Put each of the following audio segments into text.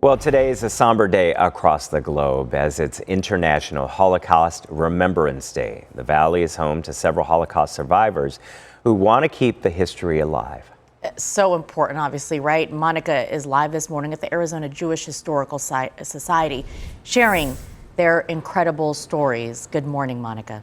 Well, today is a somber day across the globe as it's International Holocaust Remembrance Day. The Valley is home to several Holocaust survivors who want to keep the history alive. So important, obviously, right? Monica is live this morning at the Arizona Jewish Historical Society, sharing their incredible stories. Good morning, Monica.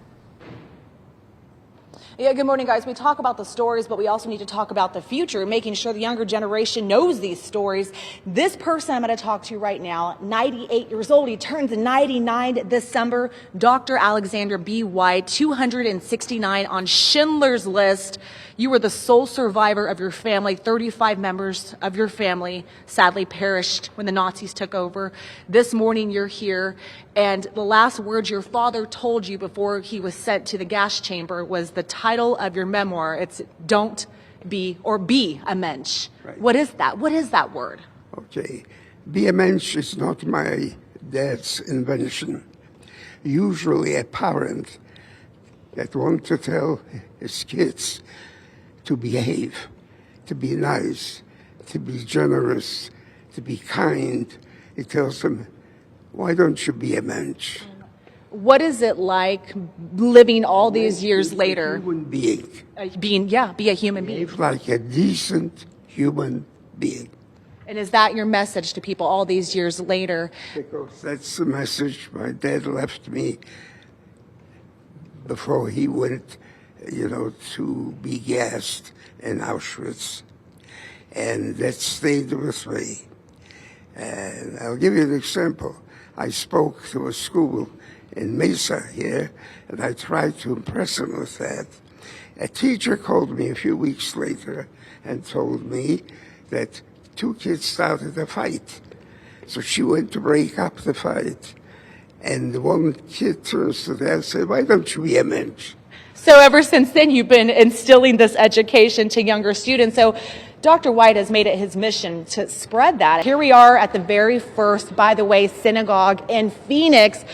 Yeah, good morning, guys. We talk about the stories, but we also need to talk about the future, making sure the younger generation knows these stories. This person I'm going to talk to right now, 98 years old. He turns 99 December. Dr. Alexander B. White, 269 on Schindler's List. You were the sole survivor of your family. 35 members of your family sadly perished when the Nazis took over. This morning you're here, and the last words your father told you before he was sent to the gas chamber was the title of your memoir. It's Don't Be or Be a Mensch. Right. What is that? What is that word? Okay. Be a mensch is not my dad's invention. Usually a parent that wants to tell his kids to behave, to be nice, to be generous, to be kind. He tells them, why don't you be a mensch? What is it like living all these years later? A human being. Be a human being. Behave like a decent human being. And is that your message to people all these years later? Because that's the message my dad left me before he went, to be gassed in Auschwitz. And that stayed with me. And I'll give you an example. I spoke to a school in Mesa here, and I tried to impress them with that. A teacher called me a few weeks later and told me that two kids started a fight. So she went to break up the fight. And the one kid turns to dad and said, why don't you be a mensch? So ever since then, you've been instilling this education to younger students. So Dr. White has made it his mission to spread that. Here we are at the very first, by the way, synagogue in Phoenix,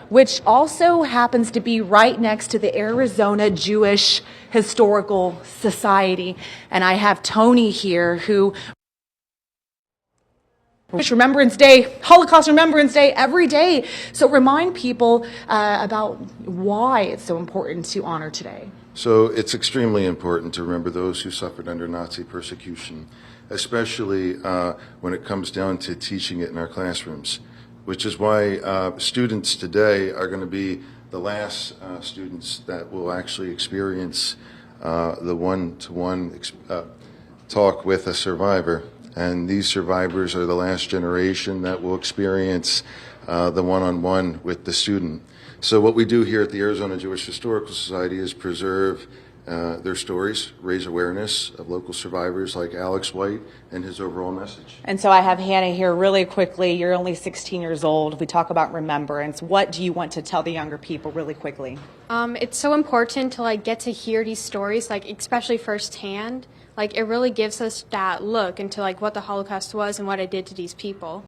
which also happens to be right next to the Arizona Jewish Historical Society. And I have Tony here who Remembrance Day, Holocaust Remembrance Day, every day. So remind people about why it's so important to honor today. So it's extremely important to remember those who suffered under Nazi persecution, especially when it comes down to teaching it in our classrooms, which is why students today are going to be the last students that will actually experience the one-to-one talk with a survivor. And these survivors are the last generation that will experience the one-on-one with the student. So what we do here at the Arizona Jewish Historical Society is preserve their stories, raise awareness of local survivors like Alex White and his overall message. And so I have Hannah here really quickly. You're only 16 years old. We talk about remembrance. What do you want to tell the younger people really quickly? It's so important to get to hear these stories, especially firsthand. It really gives us that look into what the Holocaust was and what it did to these people.